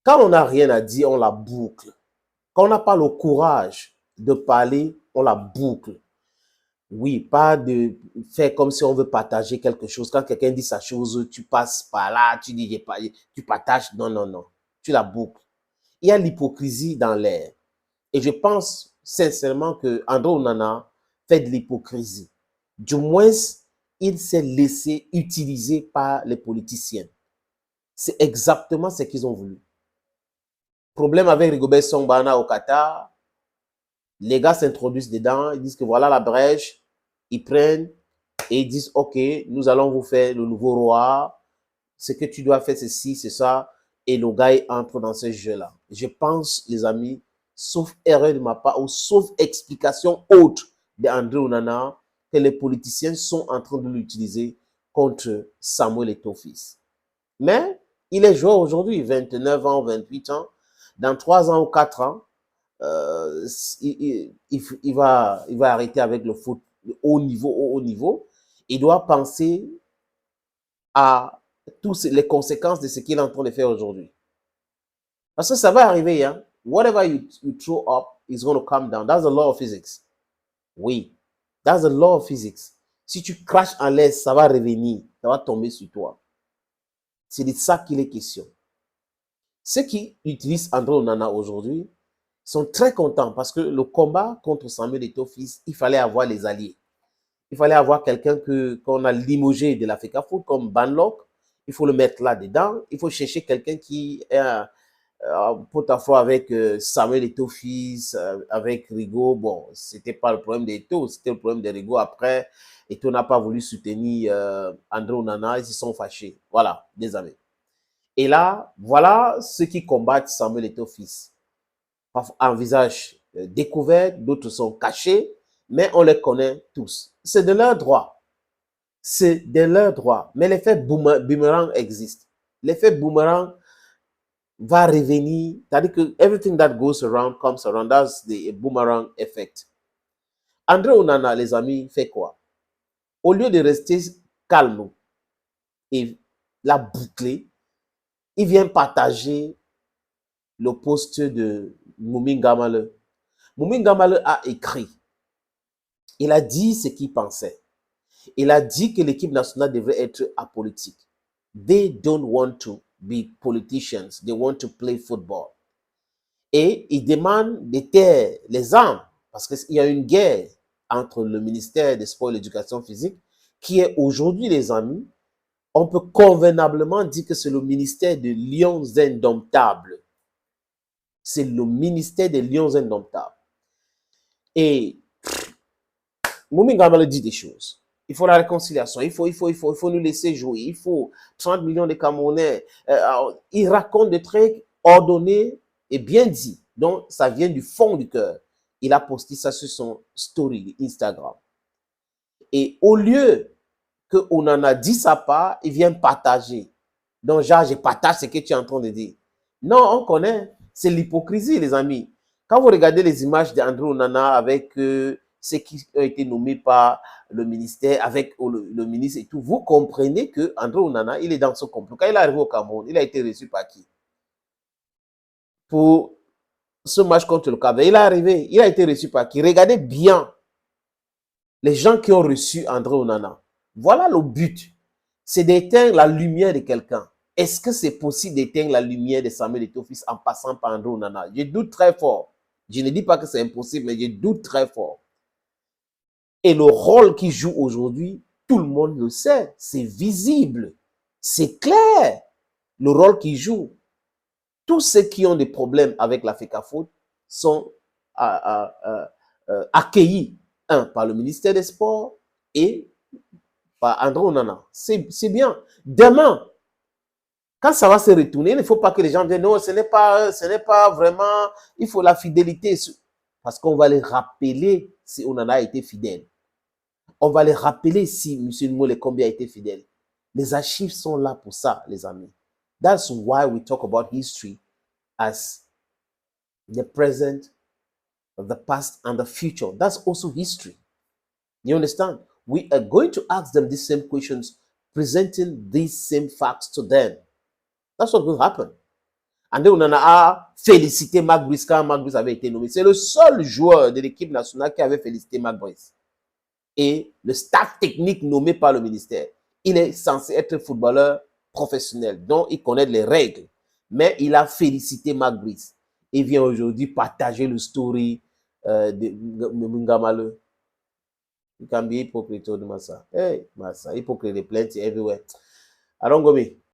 Quand on n'a rien à dire, on la boucle. Quand on n'a pas le courage de parler, on la boucle. Oui, pas de faire comme si on veut partager quelque chose. Quand quelqu'un dit sa chose, tu passes par là, tu dis, tu partages. Non, non, non. Tu la boucles. Il y a l'hypocrisie dans l'air. Et je pense sincèrement que André Onana fait de l'hypocrisie. Du moins, il s'est laissé utiliser par les politiciens. C'est exactement ce qu'ils ont voulu. Problème avec Rigobert Songbana au Qatar, les gars s'introduisent dedans, ils disent que voilà la brèche, ils prennent et ils disent, OK, nous allons vous faire le nouveau roi, ce que tu dois faire, c'est ci, c'est ça, et le gars entre dans ce jeu-là. Je pense, les amis, sauf erreur de ma part ou sauf explication autre d'André Onana, que les politiciens sont en train de l'utiliser contre Samuel Eto'o-Fils. Mais il est joueur aujourd'hui, 29 ans, 28 ans. Dans 3 ans ou 4 ans, il va arrêter avec le foot au haut niveau. Il doit penser à toutes les conséquences de ce qu'il est en train de faire aujourd'hui. Parce que ça va arriver, hein. Whatever you throw up is going to come down. That's the law of physics. Oui, that's the law of physics. Si tu craches en l'air, ça va revenir, ça va tomber sur toi. C'est de ça qu'il est question. Ceux qui utilisent André Onana aujourd'hui sont très contents parce que le combat contre Samuel Eto'o-Fils, il fallait avoir les alliés. Il fallait avoir quelqu'un qu'on a limogé de l'Africa Foot comme Banlock. Il faut le mettre là-dedans. Il faut chercher quelqu'un qui est porte-à-faux avec Samuel Eto'o-Fils, avec Rigo. Bon, c'était pas le problème d'Eto, c'était le problème de Rigo. Après, Eto n'a pas voulu soutenir André Onana, ils se sont fâchés. Voilà, désolé. Et là, voilà ceux qui combattent Samuel Eto'o-Fils. En visage découvert, d'autres sont cachés, mais on les connaît tous. C'est de leur droit. C'est de leur droit. Mais l'effet boomerang existe. L'effet boomerang va revenir. C'est-à-dire que everything that goes around comes around. That's the boomerang effect. André Onana, les amis, fait quoi? Au lieu de rester calme et la boucler, il vient partager le post de Moumi Ngamale. Moumi Ngamale a écrit. Il a dit ce qu'il pensait. Il a dit que l'équipe nationale devrait être apolitique. They don't want to be politicians. They want to play football. Et il demande de taire les armes parce qu'il y a une guerre entre le ministère des Sports et de l'Éducation physique qui est aujourd'hui, les amis, on peut convenablement dire que c'est le ministère des Lions indomptables. C'est le ministère des Lions indomptables. Et Moumi Ngamale dit des choses. Il faut la réconciliation, il faut nous laisser jouer, il faut 30 millions de Camerounais. Il raconte des trucs ordonnés et bien dit. Donc, ça vient du fond du cœur. Il a posté ça sur son story Instagram. Et au lieu qu'on en a dit sa part, il vient partager. Donc, genre, je partage ce que tu es en train de dire. Non, on connaît. C'est l'hypocrisie, les amis. Quand vous regardez les images d'André Onana avec ceux qui ont été nommés par le ministère, avec le ministre et tout, vous comprenez que André Onana, il est dans ce complot. Quand il est arrivé au Cameroun, il a été reçu par qui? Pour ce match contre le Cap-Vert, il est arrivé, il a été reçu par qui? Regardez bien les gens qui ont reçu André Onana. Voilà le but. C'est d'éteindre la lumière de quelqu'un. Est-ce que c'est possible d'éteindre la lumière de Samuel Eto'o-Fils en passant par André Onana? Je doute très fort. Je ne dis pas que c'est impossible, mais je doute très fort. Et le rôle qu'il joue aujourd'hui, tout le monde le sait. C'est visible. C'est clair. Le rôle qu'il joue. Tous ceux qui ont des problèmes avec l'Africa Foot sont accueillis, par le ministère des Sports et par André Onana. C'est bien. Demain, quand ça va se retourner, il ne faut pas que les gens disent non, ce n'est pas vraiment, il faut la fidélité. Parce qu'on va les rappeler si Onana a été fidèle. On va les rappeler si M. Ngole Kombi a été fidèle. Les archives sont là pour ça, les amis. That's why we talk about history as the present, the past, and the future. That's also history. You understand? We are going to ask them these same questions, presenting these same facts to them. That's what will happen. André Onana a félicité Marc Brice quand Marc Brice avait été nommé. C'est le seul joueur de l'équipe nationale qui avait félicité Marc Brice. Et le staff technique nommé par le ministère, il est censé être footballeur professionnel, donc il connaît les règles. Mais il a félicité Marc Brice. Il vient aujourd'hui partager le story de Ngamale. Il can be hypocrite de Massa. Hey, Massa, hypocrite, plenty everywhere. Arongomi.